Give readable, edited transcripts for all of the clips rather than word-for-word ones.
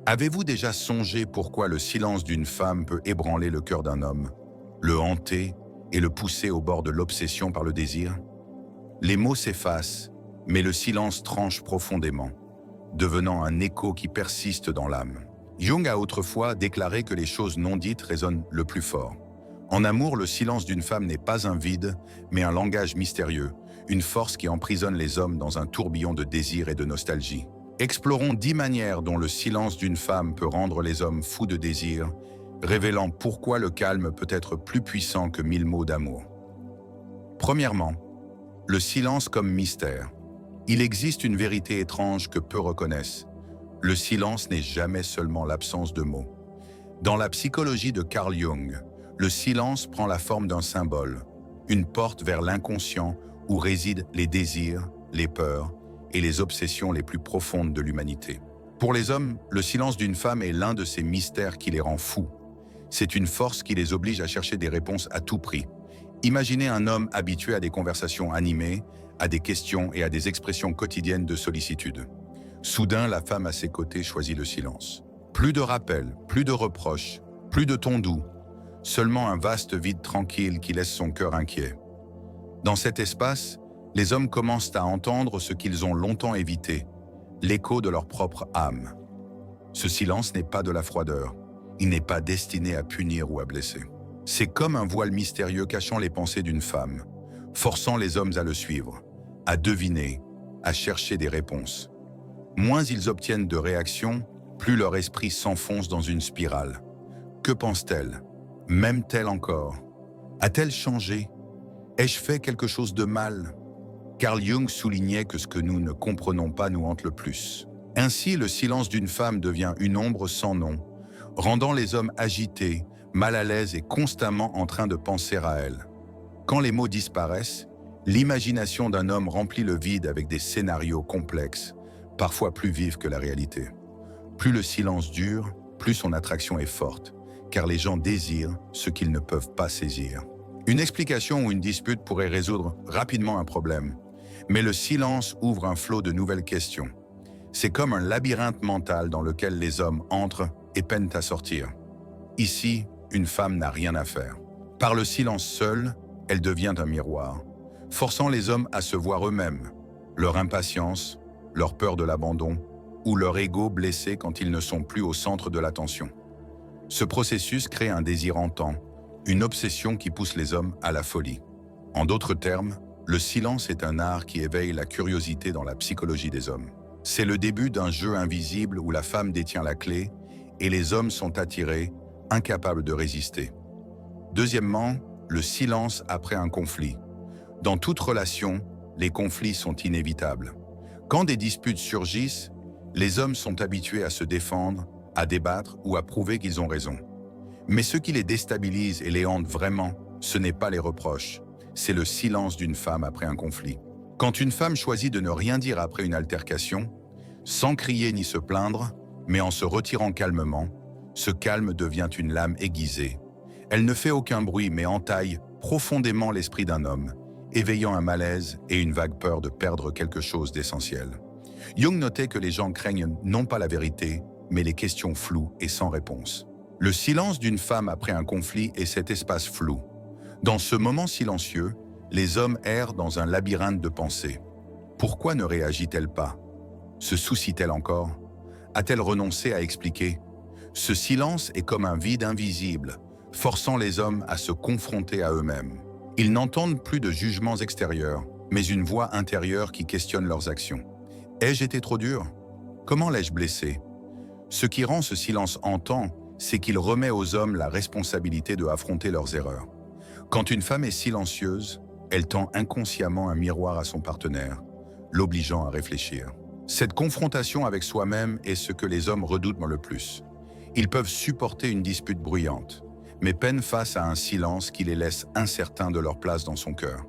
Avez-vous déjà songé pourquoi le silence d'une femme peut ébranler le cœur d'un homme, le hanter et le pousser au bord de l'obsession par le désir? Les mots s'effacent, mais le silence tranche profondément, devenant un écho qui persiste dans l'âme. Jung a autrefois déclaré que les choses non dites résonnent le plus fort. En amour, le silence d'une femme n'est pas un vide, mais un langage mystérieux, une force qui emprisonne les hommes dans un tourbillon de désir et de nostalgie. Explorons 10 manières dont le silence d'une femme peut rendre les hommes fous de désir, révélant pourquoi le calme peut être plus puissant que 1000 mots d'amour. Premièrement, le silence comme mystère. Il existe une vérité étrange que peu reconnaissent. Le silence n'est jamais seulement l'absence de mots. Dans la psychologie de Carl Jung, le silence prend la forme d'un symbole, une porte vers l'inconscient où résident les désirs, les peurs et les obsessions les plus profondes de l'humanité. Pour les hommes, le silence d'une femme est l'un de ces mystères qui les rend fous. C'est une force qui les oblige à chercher des réponses à tout prix. Imaginez un homme habitué à des conversations animées, à des questions et à des expressions quotidiennes de sollicitude. Soudain, la femme à ses côtés choisit le silence. Plus de rappels, plus de reproches, plus de ton doux, seulement un vaste vide tranquille qui laisse son cœur inquiet. Dans cet espace, les hommes commencent à entendre ce qu'ils ont longtemps évité, l'écho de leur propre âme. Ce silence n'est pas de la froideur, il n'est pas destiné à punir ou à blesser. C'est comme un voile mystérieux cachant les pensées d'une femme, forçant les hommes à le suivre, à deviner, à chercher des réponses. Moins ils obtiennent de réactions, plus leur esprit s'enfonce dans une spirale. Que pense-t-elle? M'aime-t-elle encore? A-t-elle changé? Ai-je fait quelque chose de mal? Carl Jung soulignait que ce que nous ne comprenons pas nous hante le plus. Ainsi, le silence d'une femme devient une ombre sans nom, rendant les hommes agités, mal à l'aise et constamment en train de penser à elle. Quand les mots disparaissent, l'imagination d'un homme remplit le vide avec des scénarios complexes, parfois plus vifs que la réalité. Plus le silence dure, plus son attraction est forte, car les gens désirent ce qu'ils ne peuvent pas saisir. Une explication ou une dispute pourrait résoudre rapidement un problème, mais le silence ouvre un flot de nouvelles questions. C'est comme un labyrinthe mental dans lequel les hommes entrent et peinent à sortir. Ici, une femme n'a rien à faire. Par le silence seul, elle devient un miroir, forçant les hommes à se voir eux-mêmes, leur impatience, leur peur de l'abandon ou leur ego blessé quand ils ne sont plus au centre de l'attention. Ce processus crée un désir hantant, une obsession qui pousse les hommes à la folie. En d'autres termes, le silence est un art qui éveille la curiosité dans la psychologie des hommes. C'est le début d'un jeu invisible où la femme détient la clé et les hommes sont attirés, incapables de résister. Deuxièmement, le silence après un conflit. Dans toute relation, les conflits sont inévitables. Quand des disputes surgissent, les hommes sont habitués à se défendre, à débattre ou à prouver qu'ils ont raison. Mais ce qui les déstabilise et les hante vraiment, ce n'est pas les reproches, c'est le silence d'une femme après un conflit. Quand une femme choisit de ne rien dire après une altercation, sans crier ni se plaindre, mais en se retirant calmement, ce calme devient une lame aiguisée. Elle ne fait aucun bruit mais entaille profondément l'esprit d'un homme, éveillant un malaise et une vague peur de perdre quelque chose d'essentiel. Jung notait que les gens craignent non pas la vérité, mais les questions floues et sans réponse. Le silence d'une femme après un conflit est cet espace flou. Dans ce moment silencieux, les hommes errent dans un labyrinthe de pensées. Pourquoi ne réagit-elle pas? Se soucie-t-elle encore? A-t-elle renoncé à expliquer? Ce silence est comme un vide invisible, forçant les hommes à se confronter à eux-mêmes. Ils n'entendent plus de jugements extérieurs, mais une voix intérieure qui questionne leurs actions. Ai-je été trop dur? Comment l'ai-je blessé? Ce qui rend ce silence hantant, c'est qu'il remet aux hommes la responsabilité de affronter leurs erreurs. Quand une femme est silencieuse, elle tend inconsciemment un miroir à son partenaire, l'obligeant à réfléchir. Cette confrontation avec soi-même est ce que les hommes redoutent le plus. Ils peuvent supporter une dispute bruyante, mais peinent face à un silence qui les laisse incertains de leur place dans son cœur.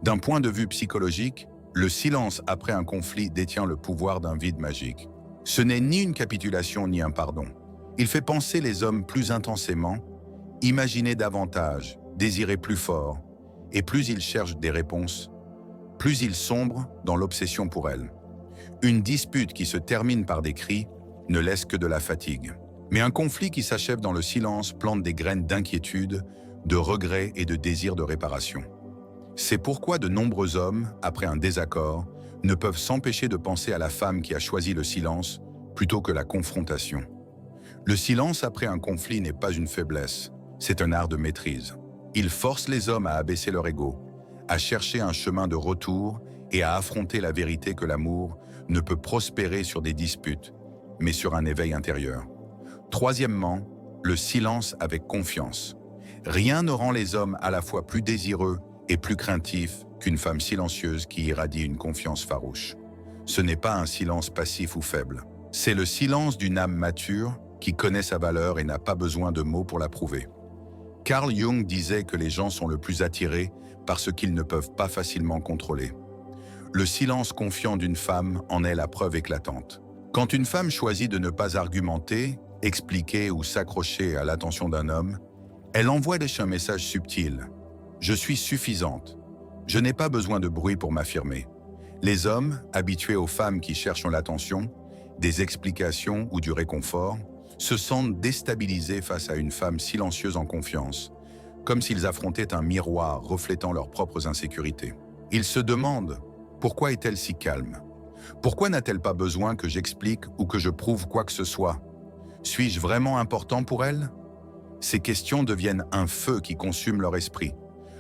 D'un point de vue psychologique, le silence après un conflit détient le pouvoir d'un vide magique. Ce n'est ni une capitulation ni un pardon. Il fait penser les hommes plus intensément, imaginer davantage, désirer plus fort, et plus ils cherchent des réponses, plus ils sombrent dans l'obsession pour elles. Une dispute qui se termine par des cris ne laisse que de la fatigue. Mais un conflit qui s'achève dans le silence plante des graines d'inquiétude, de regret et de désir de réparation. C'est pourquoi de nombreux hommes, après un désaccord, ne peuvent s'empêcher de penser à la femme qui a choisi le silence plutôt que la confrontation. Le silence après un conflit n'est pas une faiblesse, c'est un art de maîtrise. Il force les hommes à abaisser leur ego, à chercher un chemin de retour et à affronter la vérité que l'amour ne peut prospérer sur des disputes, mais sur un éveil intérieur. Troisièmement, le silence avec confiance. Rien ne rend les hommes à la fois plus désireux et plus craintifs qu'une femme silencieuse qui irradie une confiance farouche. Ce n'est pas un silence passif ou faible. C'est le silence d'une âme mature qui connaît sa valeur et n'a pas besoin de mots pour la prouver. Carl Jung disait que les gens sont le plus attirés par ce qu'ils ne peuvent pas facilement contrôler. Le silence confiant d'une femme en est la preuve éclatante. Quand une femme choisit de ne pas argumenter, expliquer ou s'accrocher à l'attention d'un homme, elle envoie un message subtil. « Je suis suffisante. Je n'ai pas besoin de bruit pour m'affirmer. » Les hommes, habitués aux femmes qui cherchent l'attention, des explications ou du réconfort, se sentent déstabilisés face à une femme silencieuse en confiance, comme s'ils affrontaient un miroir reflétant leurs propres insécurités. Ils se demandent « Pourquoi est-elle si calme ? Pourquoi n'a-t-elle pas besoin que j'explique ou que je prouve quoi que ce soit ? Suis-je vraiment important pour elle ?» Ces questions deviennent un feu qui consume leur esprit.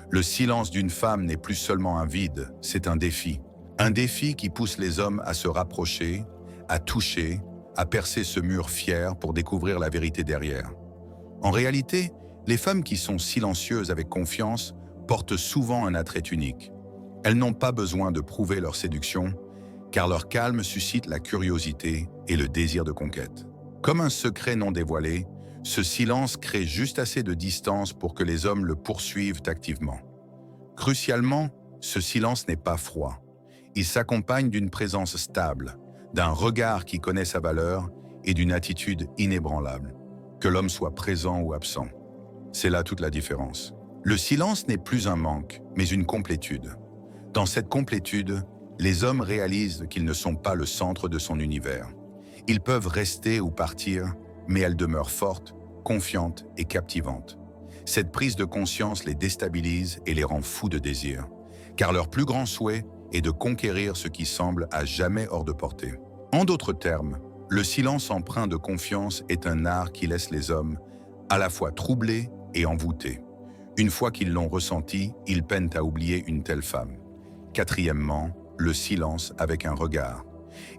Le silence d'une femme n'est plus seulement un vide, c'est un défi. Un défi qui pousse les hommes à se rapprocher, à toucher, à percer ce mur fier pour découvrir la vérité derrière. En réalité, les femmes qui sont silencieuses avec confiance portent souvent un attrait unique. Elles n'ont pas besoin de prouver leur séduction, car leur calme suscite la curiosité et le désir de conquête. Comme un secret non dévoilé, ce silence crée juste assez de distance pour que les hommes le poursuivent activement. Crucialement, ce silence n'est pas froid. Il s'accompagne d'une présence stable, d'un regard qui connaît sa valeur et d'une attitude inébranlable, que l'homme soit présent ou absent. C'est là toute la différence. Le silence n'est plus un manque, mais une complétude. Dans cette complétude, les hommes réalisent qu'ils ne sont pas le centre de son univers. Ils peuvent rester ou partir, mais elles demeurent fortes, confiantes et captivantes. Cette prise de conscience les déstabilise et les rend fous de désir, car leur plus grand souhait est de conquérir ce qui semble à jamais hors de portée. En d'autres termes, le silence empreint de confiance est un art qui laisse les hommes à la fois troublés et envoûtés. Une fois qu'ils l'ont ressenti, ils peinent à oublier une telle femme. Quatrièmement, le silence avec un regard.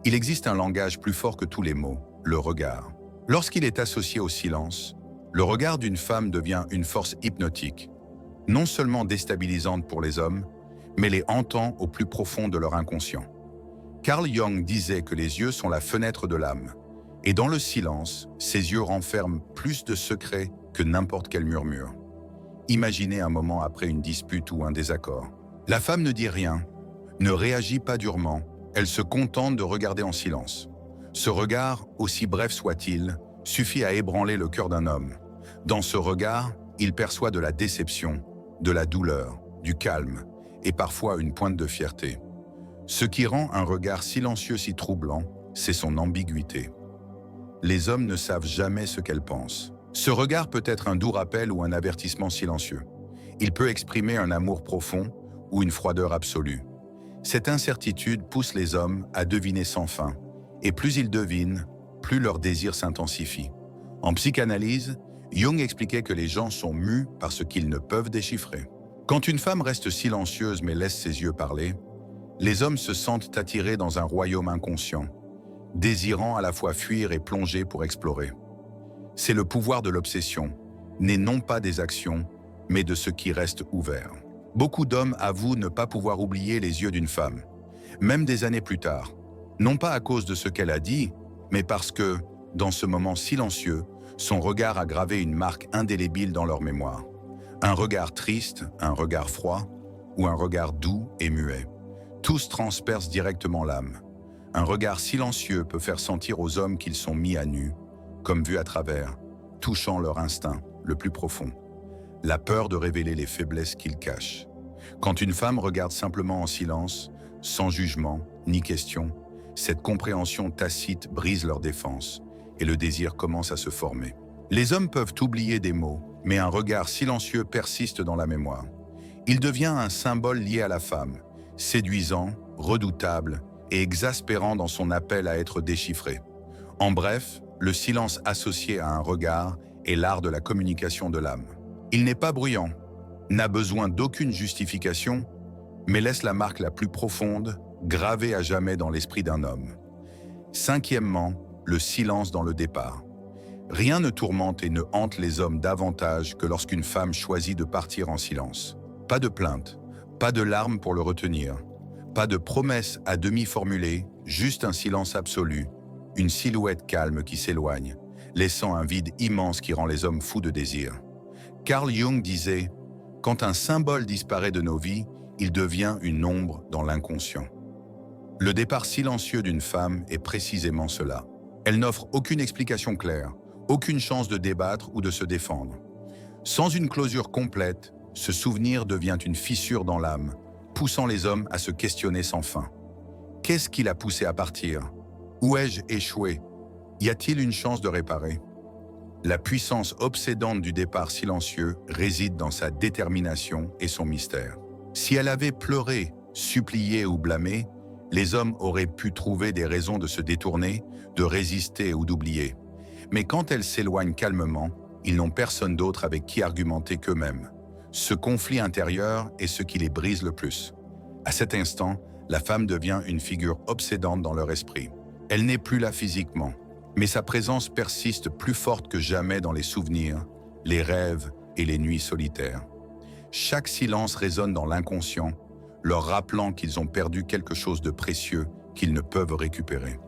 Il existe un langage plus fort que tous les mots, le regard. Lorsqu'il est associé au silence, le regard d'une femme devient une force hypnotique, non seulement déstabilisante pour les hommes, mais les hantant au plus profond de leur inconscient. Carl Jung disait que les yeux sont la fenêtre de l'âme, et dans le silence, ces yeux renferment plus de secrets que n'importe quel murmure. Imaginez un moment après une dispute ou un désaccord. La femme ne dit rien, ne réagit pas durement, elle se contente de regarder en silence. Ce regard, aussi bref soit-il, suffit à ébranler le cœur d'un homme. Dans ce regard, il perçoit de la déception, de la douleur, du calme et parfois une pointe de fierté. Ce qui rend un regard silencieux si troublant, c'est son ambiguïté. Les hommes ne savent jamais ce qu'elles pensent. Ce regard peut être un doux rappel ou un avertissement silencieux. Il peut exprimer un amour profond ou une froideur absolue. Cette incertitude pousse les hommes à deviner sans fin, et plus ils devinent, plus leur désir s'intensifie. En psychanalyse, Jung expliquait que les gens sont mus par ce qu'ils ne peuvent déchiffrer. Quand une femme reste silencieuse mais laisse ses yeux parler, les hommes se sentent attirés dans un royaume inconscient, désirant à la fois fuir et plonger pour explorer. C'est le pouvoir de l'obsession, né non pas des actions, mais de ce qui reste ouvert. Beaucoup d'hommes avouent ne pas pouvoir oublier les yeux d'une femme, même des années plus tard, non pas à cause de ce qu'elle a dit, mais parce que, dans ce moment silencieux, son regard a gravé une marque indélébile dans leur mémoire. Un regard triste, un regard froid, ou un regard doux et muet. Tous transpercent directement l'âme. Un regard silencieux peut faire sentir aux hommes qu'ils sont mis à nu, comme vus à travers, touchant leur instinct le plus profond. La peur de révéler les faiblesses qu'ils cachent. Quand une femme regarde simplement en silence, sans jugement ni question, cette compréhension tacite brise leur défense et le désir commence à se former. Les hommes peuvent oublier des mots, mais un regard silencieux persiste dans la mémoire. Il devient un symbole lié à la femme, séduisant, redoutable et exaspérant dans son appel à être déchiffré. En bref, le silence associé à un regard est l'art de la communication de l'âme. Il n'est pas bruyant, n'a besoin d'aucune justification, mais laisse la marque la plus profonde, gravée à jamais dans l'esprit d'un homme. Cinquièmement, le silence dans le départ. Rien ne tourmente et ne hante les hommes davantage que lorsqu'une femme choisit de partir en silence. Pas de plainte, pas de larmes pour le retenir, pas de promesses à demi formulées, juste un silence absolu, une silhouette calme qui s'éloigne, laissant un vide immense qui rend les hommes fous de désir. Carl Jung disait « Quand un symbole disparaît de nos vies, il devient une ombre dans l'inconscient ». Le départ silencieux d'une femme est précisément cela. Elle n'offre aucune explication claire, aucune chance de débattre ou de se défendre. Sans une closure complète, ce souvenir devient une fissure dans l'âme, poussant les hommes à se questionner sans fin. Qu'est-ce qui l'a poussé à partir? Où ai-je échoué? Y a-t-il une chance de réparer? La puissance obsédante du départ silencieux réside dans sa détermination et son mystère. Si elle avait pleuré, supplié ou blâmé, les hommes auraient pu trouver des raisons de se détourner, de résister ou d'oublier. Mais quand elle s'éloigne calmement, ils n'ont personne d'autre avec qui argumenter qu'eux-mêmes. Ce conflit intérieur est ce qui les brise le plus. À cet instant, la femme devient une figure obsédante dans leur esprit. Elle n'est plus là physiquement, mais sa présence persiste plus forte que jamais dans les souvenirs, les rêves et les nuits solitaires. Chaque silence résonne dans l'inconscient, leur rappelant qu'ils ont perdu quelque chose de précieux qu'ils ne peuvent récupérer.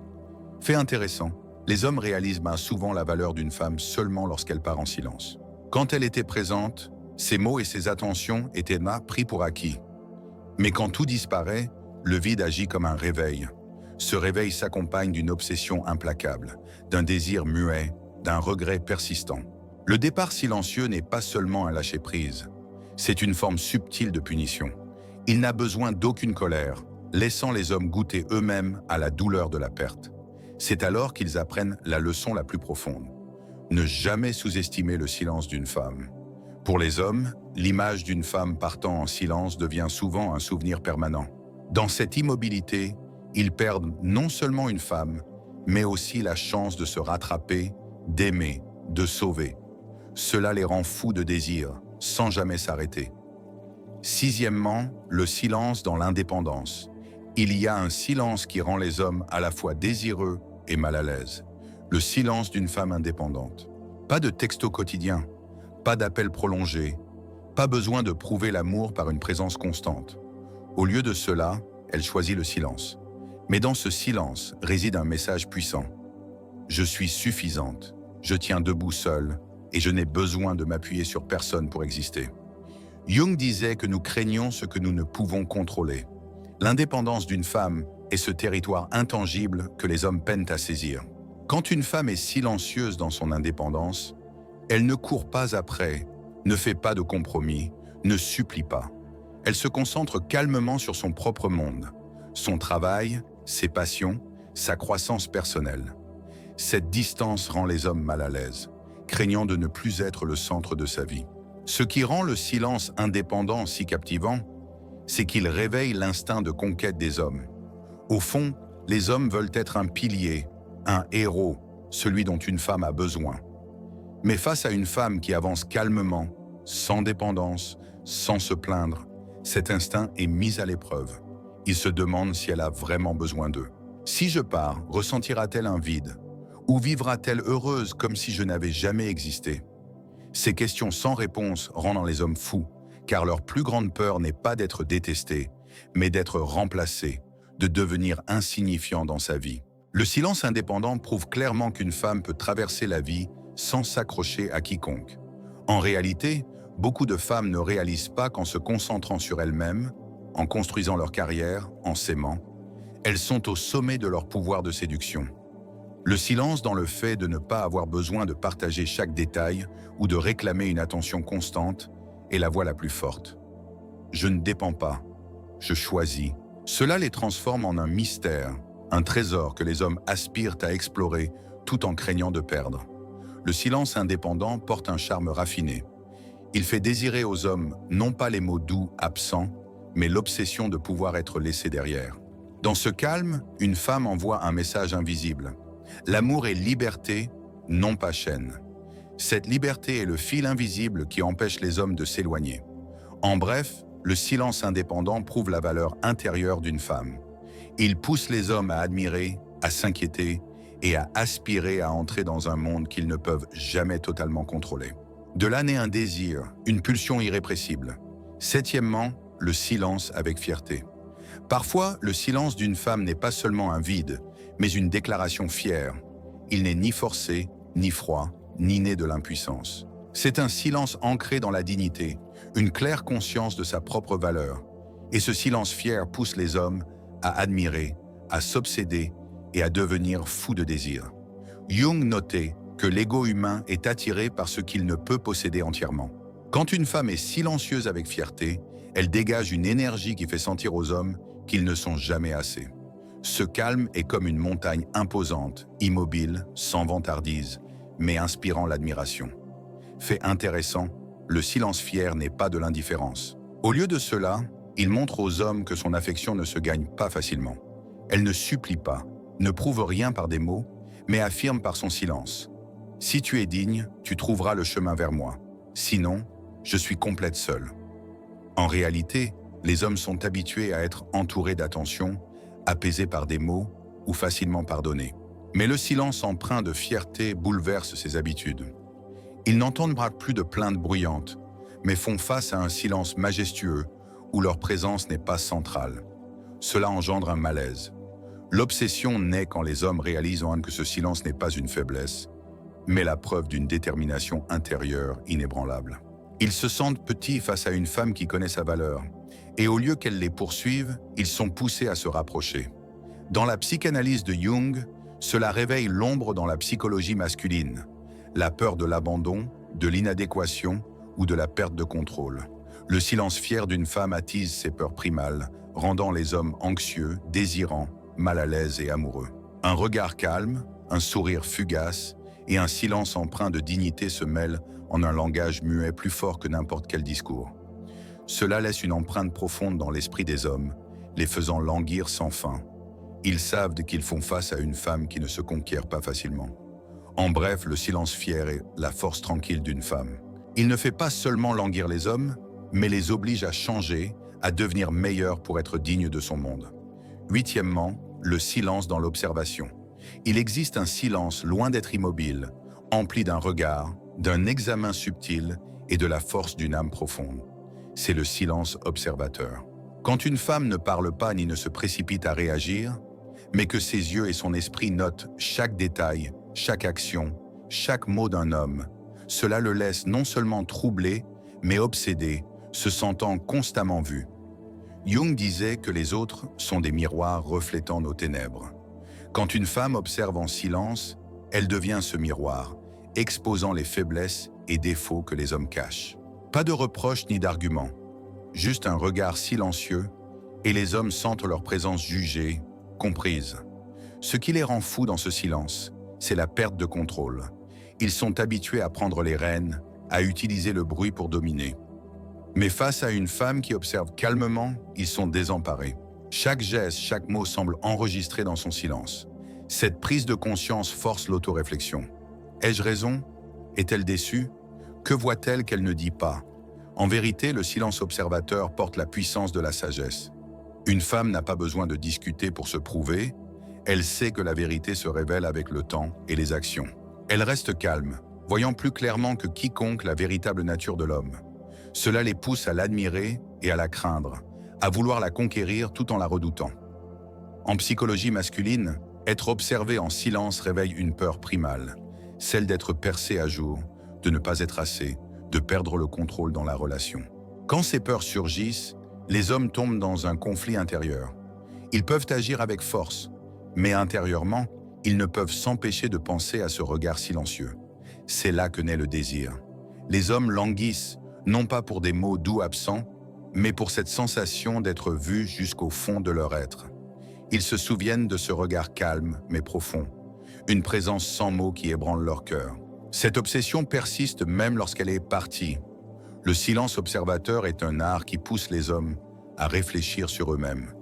Fait intéressant, les hommes réalisent bien souvent la valeur d'une femme seulement lorsqu'elle part en silence. Quand elle était présente, ses mots et ses attentions étaient pris pour acquis. Mais quand tout disparaît, le vide agit comme un réveil. Ce réveil s'accompagne d'une obsession implacable, d'un désir muet, d'un regret persistant. Le départ silencieux n'est pas seulement un lâcher-prise, c'est une forme subtile de punition. Il n'a besoin d'aucune colère, laissant les hommes goûter eux-mêmes à la douleur de la perte. C'est alors qu'ils apprennent la leçon la plus profonde. Ne jamais sous-estimer le silence d'une femme. Pour les hommes, l'image d'une femme partant en silence devient souvent un souvenir permanent. Dans cette immobilité, ils perdent non seulement une femme, mais aussi la chance de se rattraper, d'aimer, de sauver. Cela les rend fous de désir, sans jamais s'arrêter. Sixièmement, le silence dans l'indépendance. Il y a un silence qui rend les hommes à la fois désireux et mal à l'aise. Le silence d'une femme indépendante. Pas de texto quotidien, pas d'appel prolongé, pas besoin de prouver l'amour par une présence constante. Au lieu de cela, elle choisit le silence. Mais dans ce silence réside un message puissant. Je suis suffisante, je tiens debout seule et je n'ai besoin de m'appuyer sur personne pour exister. Jung disait que nous craignons ce que nous ne pouvons contrôler. L'indépendance d'une femme est ce territoire intangible que les hommes peinent à saisir. Quand une femme est silencieuse dans son indépendance, elle ne court pas après, ne fait pas de compromis, ne supplie pas. Elle se concentre calmement sur son propre monde, son travail, ses passions, sa croissance personnelle. Cette distance rend les hommes mal à l'aise, craignant de ne plus être le centre de sa vie. Ce qui rend le silence indépendant si captivant, c'est qu'il réveille l'instinct de conquête des hommes. Au fond, les hommes veulent être un pilier, un héros, celui dont une femme a besoin. Mais face à une femme qui avance calmement, sans dépendance, sans se plaindre, cet instinct est mis à l'épreuve. Il se demande si elle a vraiment besoin d'eux. Si je pars, ressentira-t-elle un vide? Ou vivra-t-elle heureuse comme si je n'avais jamais existé? Ces questions sans réponse rendent les hommes fous, car leur plus grande peur n'est pas d'être détestés, mais d'être remplacés, de devenir insignifiants dans sa vie. Le silence indépendant prouve clairement qu'une femme peut traverser la vie sans s'accrocher à quiconque. En réalité, beaucoup de femmes ne réalisent pas qu'en se concentrant sur elles-mêmes, en construisant leur carrière, en s'aimant, elles sont au sommet de leur pouvoir de séduction. Le silence dans le fait de ne pas avoir besoin de partager chaque détail ou de réclamer une attention constante est la voie la plus forte. Je ne dépends pas, je choisis. Cela les transforme en un mystère, un trésor que les hommes aspirent à explorer tout en craignant de perdre. Le silence indépendant porte un charme raffiné. Il fait désirer aux hommes non pas les mots doux absents, mais l'obsession de pouvoir être laissé derrière. Dans ce calme, une femme envoie un message invisible. L'amour est liberté, non pas chaîne. Cette liberté est le fil invisible qui empêche les hommes de s'éloigner. En bref, le silence indépendant prouve la valeur intérieure d'une femme. Il pousse les hommes à admirer, à s'inquiéter et à aspirer à entrer dans un monde qu'ils ne peuvent jamais totalement contrôler. De là naît un désir, une pulsion irrépressible. Septièmement, le silence avec fierté. Parfois, le silence d'une femme n'est pas seulement un vide, mais une déclaration fière. Il n'est ni forcé, ni froid, ni né de l'impuissance. C'est un silence ancré dans la dignité, une claire conscience de sa propre valeur. Et ce silence fier pousse les hommes à admirer, à s'obséder et à devenir fous de désir. Jung notait que l'ego humain est attiré par ce qu'il ne peut posséder entièrement. Quand une femme est silencieuse avec fierté, elle dégage une énergie qui fait sentir aux hommes qu'ils ne sont jamais assez. Ce calme est comme une montagne imposante, immobile, sans vantardise, mais inspirant l'admiration. Fait intéressant, le silence fier n'est pas de l'indifférence. Au lieu de cela, il montre aux hommes que son affection ne se gagne pas facilement. Elle ne supplie pas, ne prouve rien par des mots, mais affirme par son silence. Si tu es digne, tu trouveras le chemin vers moi. Sinon, je suis complète seule. En réalité, les hommes sont habitués à être entourés d'attention, apaisés par des mots ou facilement pardonnés. Mais le silence empreint de fierté bouleverse ces habitudes. Ils n'entendent plus de plaintes bruyantes, mais font face à un silence majestueux où leur présence n'est pas centrale. Cela engendre un malaise. L'obsession naît quand les hommes réalisent que ce silence n'est pas une faiblesse, mais la preuve d'une détermination intérieure inébranlable. Ils se sentent petits face à une femme qui connaît sa valeur, et au lieu qu'elle les poursuive, ils sont poussés à se rapprocher. Dans la psychanalyse de Jung, cela réveille l'ombre dans la psychologie masculine, la peur de l'abandon, de l'inadéquation ou de la perte de contrôle. Le silence fier d'une femme attise ces peurs primales, rendant les hommes anxieux, désirants, mal à l'aise et amoureux. Un regard calme, un sourire fugace et un silence empreint de dignité se mêlent en un langage muet plus fort que n'importe quel discours. Cela laisse une empreinte profonde dans l'esprit des hommes, les faisant languir sans fin. Ils savent qu'ils font face à une femme qui ne se conquiert pas facilement. En bref, le silence fier est la force tranquille d'une femme. Il ne fait pas seulement languir les hommes, mais les oblige à changer, à devenir meilleurs pour être dignes de son monde. Huitièmement, le silence dans l'observation. Il existe un silence loin d'être immobile, empli d'un regard, d'un examen subtil et de la force d'une âme profonde. C'est le silence observateur. Quand une femme ne parle pas ni ne se précipite à réagir, mais que ses yeux et son esprit notent chaque détail, chaque action, chaque mot d'un homme, cela le laisse non seulement troublé, mais obsédé, se sentant constamment vu. Jung disait que les autres sont des miroirs reflétant nos ténèbres. Quand une femme observe en silence, elle devient ce miroir, exposant les faiblesses et défauts que les hommes cachent. Pas de reproches ni d'arguments, juste un regard silencieux, et les hommes sentent leur présence jugée, comprise. Ce qui les rend fous dans ce silence, c'est la perte de contrôle. Ils sont habitués à prendre les rênes, à utiliser le bruit pour dominer. Mais face à une femme qui observe calmement, ils sont désemparés. Chaque geste, chaque mot semble enregistré dans son silence. Cette prise de conscience force l'autoréflexion. Ai-je raison? Est-elle déçue? Que voit-elle qu'elle ne dit pas? En vérité, le silence observateur porte la puissance de la sagesse. Une femme n'a pas besoin de discuter pour se prouver. Elle sait que la vérité se révèle avec le temps et les actions. Elle reste calme, voyant plus clairement que quiconque la véritable nature de l'homme. Cela les pousse à l'admirer et à la craindre, à vouloir la conquérir tout en la redoutant. En psychologie masculine, être observé en silence réveille une peur primale, celle d'être percé à jour, de ne pas être assez, de perdre le contrôle dans la relation. Quand ces peurs surgissent, les hommes tombent dans un conflit intérieur. Ils peuvent agir avec force, mais intérieurement, ils ne peuvent s'empêcher de penser à ce regard silencieux. C'est là que naît le désir. Les hommes languissent, non pas pour des mots doux absents, mais pour cette sensation d'être vus jusqu'au fond de leur être. Ils se souviennent de ce regard calme mais profond, une présence sans mots qui ébranle leur cœur. Cette obsession persiste même lorsqu'elle est partie. Le silence observateur est un art qui pousse les hommes à réfléchir sur eux-mêmes.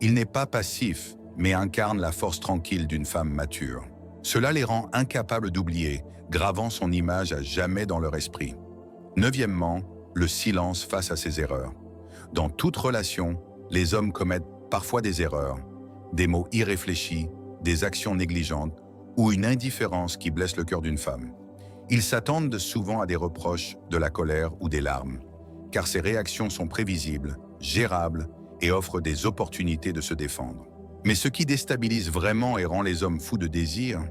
Il n'est pas passif, mais incarne la force tranquille d'une femme mature. Cela les rend incapables d'oublier, gravant son image à jamais dans leur esprit. Neuvièmement, le silence face à ses erreurs. Dans toute relation, les hommes commettent parfois des erreurs, des mots irréfléchis, des actions négligentes ou une indifférence qui blesse le cœur d'une femme. Ils s'attendent souvent à des reproches, de la colère ou des larmes, car ces réactions sont prévisibles, gérables et offrent des opportunités de se défendre. Mais ce qui déstabilise vraiment et rend les hommes fous de désir,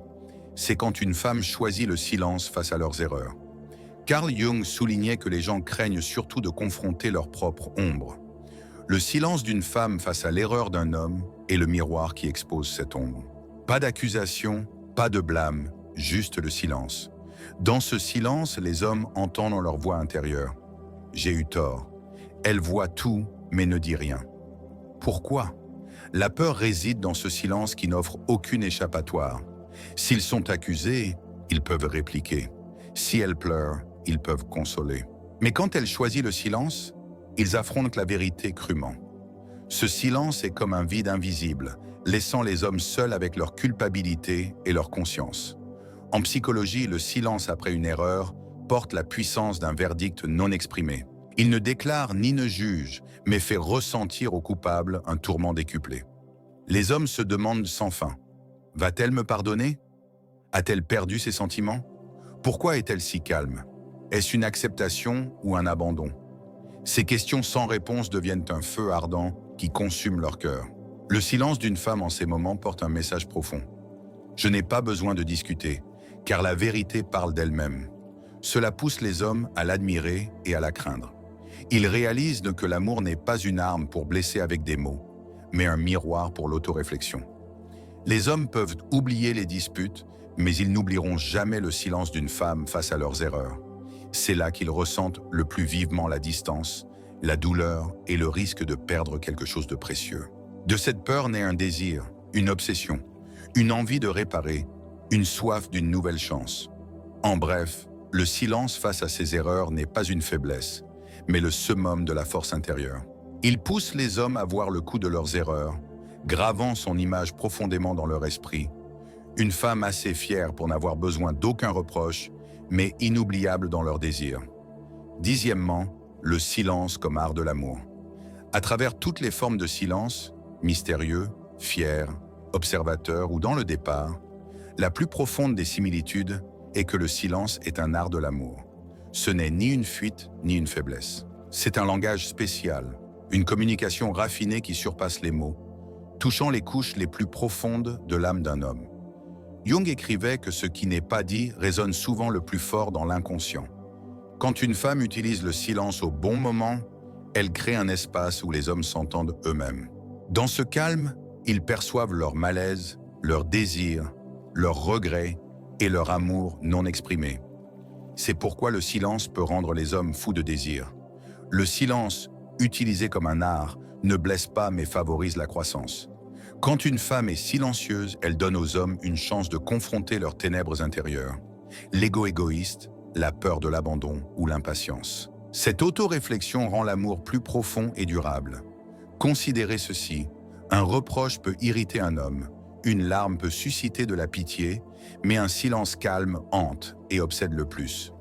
c'est quand une femme choisit le silence face à leurs erreurs. Carl Jung soulignait que les gens craignent surtout de confronter leur propre ombre. Le silence d'une femme face à l'erreur d'un homme est le miroir qui expose cette ombre. Pas d'accusation, pas de blâme, juste le silence. Dans ce silence, les hommes entendent leur voix intérieure. « J'ai eu tort ». Elle voit tout, mais ne dit rien. Pourquoi ? La peur réside dans ce silence qui n'offre aucune échappatoire. S'ils sont accusés, ils peuvent répliquer. Si elles pleurent, ils peuvent consoler. Mais quand elle choisit le silence, ils affrontent la vérité crûment. Ce silence est comme un vide invisible, laissant les hommes seuls avec leur culpabilité et leur conscience. En psychologie, le silence après une erreur porte la puissance d'un verdict non exprimé. Il ne déclare ni ne juge, mais fait ressentir au coupable un tourment décuplé. Les hommes se demandent sans fin. Va-t-elle me pardonner ? A-t-elle perdu ses sentiments ? Pourquoi est-elle si calme ? Est-ce une acceptation ou un abandon ? Ces questions sans réponse deviennent un feu ardent qui consume leur cœur. Le silence d'une femme en ces moments porte un message profond. Je n'ai pas besoin de discuter, car la vérité parle d'elle-même. Cela pousse les hommes à l'admirer et à la craindre. Ils réalisent que l'amour n'est pas une arme pour blesser avec des mots, mais un miroir pour l'autoréflexion. Les hommes peuvent oublier les disputes, mais ils n'oublieront jamais le silence d'une femme face à leurs erreurs. C'est là qu'ils ressentent le plus vivement la distance, la douleur et le risque de perdre quelque chose de précieux. De cette peur naît un désir, une obsession, une envie de réparer, une soif d'une nouvelle chance. En bref, le silence face à ses erreurs n'est pas une faiblesse, mais le summum de la force intérieure. Il pousse les hommes à voir le coût de leurs erreurs, gravant son image profondément dans leur esprit. Une femme assez fière pour n'avoir besoin d'aucun reproche, mais inoubliable dans leur désir. Dixièmement, le silence comme art de l'amour. À travers toutes les formes de silence, mystérieux, fier, observateur ou dans le départ, la plus profonde des similitudes est que le silence est un art de l'amour. Ce n'est ni une fuite ni une faiblesse. C'est un langage spécial, une communication raffinée qui surpasse les mots, touchant les couches les plus profondes de l'âme d'un homme. Jung écrivait que ce qui n'est pas dit résonne souvent le plus fort dans l'inconscient. Quand une femme utilise le silence au bon moment, elle crée un espace où les hommes s'entendent eux-mêmes. Dans ce calme, ils perçoivent leur malaise, leur désir, leurs regrets et leur amour non exprimé. C'est pourquoi le silence peut rendre les hommes fous de désir. Le silence, utilisé comme un art, ne blesse pas mais favorise la croissance. Quand une femme est silencieuse, elle donne aux hommes une chance de confronter leurs ténèbres intérieures, l'ego égoïste, la peur de l'abandon ou l'impatience. Cette auto-réflexion rend l'amour plus profond et durable. Considérez ceci, un reproche peut irriter un homme, une larme peut susciter de la pitié, mais un silence calme hante et obsède le plus.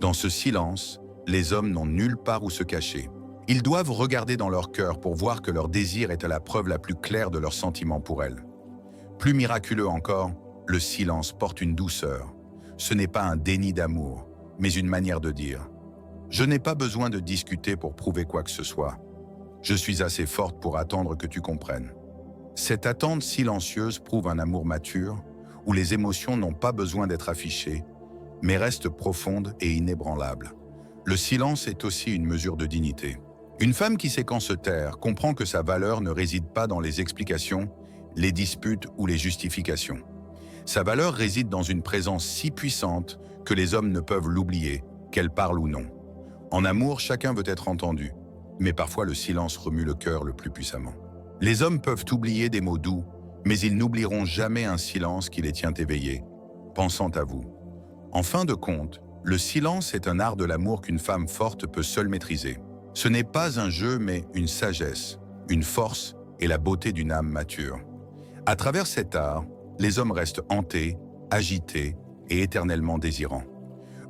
Dans ce silence, les hommes n'ont nulle part où se cacher. Ils doivent regarder dans leur cœur pour voir que leur désir est à la preuve la plus claire de leur sentiment pour elle. Plus miraculeux encore, le silence porte une douceur. Ce n'est pas un déni d'amour, mais une manière de dire « Je n'ai pas besoin de discuter pour prouver quoi que ce soit. Je suis assez forte pour attendre que tu comprennes. » Cette attente silencieuse prouve un amour mature, où les émotions n'ont pas besoin d'être affichées, mais restent profondes et inébranlables. Le silence est aussi une mesure de dignité. Une femme qui sait quand se taire comprend que sa valeur ne réside pas dans les explications, les disputes ou les justifications. Sa valeur réside dans une présence si puissante que les hommes ne peuvent l'oublier, qu'elle parle ou non. En amour, chacun veut être entendu, mais parfois le silence remue le cœur le plus puissamment. Les hommes peuvent oublier des mots doux, mais ils n'oublieront jamais un silence qui les tient éveillés, pensant à vous. En fin de compte, le silence est un art de l'amour qu'une femme forte peut seule maîtriser. Ce n'est pas un jeu, mais une sagesse, une force et la beauté d'une âme mature. À travers cet art, les hommes restent hantés, agités et éternellement désirants.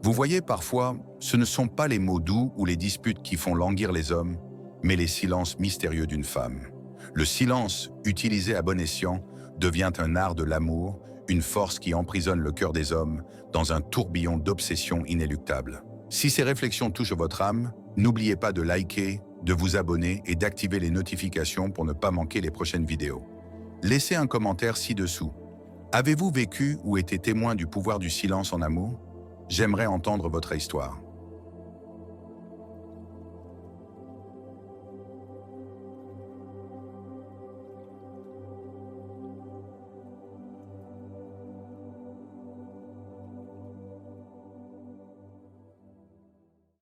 Vous voyez, parfois, ce ne sont pas les mots doux ou les disputes qui font languir les hommes, mais les silences mystérieux d'une femme. Le silence, utilisé à bon escient, devient un art de l'amour, une force qui emprisonne le cœur des hommes dans un tourbillon d'obsessions inéluctables. Si ces réflexions touchent votre âme, n'oubliez pas de liker, de vous abonner et d'activer les notifications pour ne pas manquer les prochaines vidéos. Laissez un commentaire ci-dessous. Avez-vous vécu ou été témoin du pouvoir du silence en amour? J'aimerais entendre votre histoire.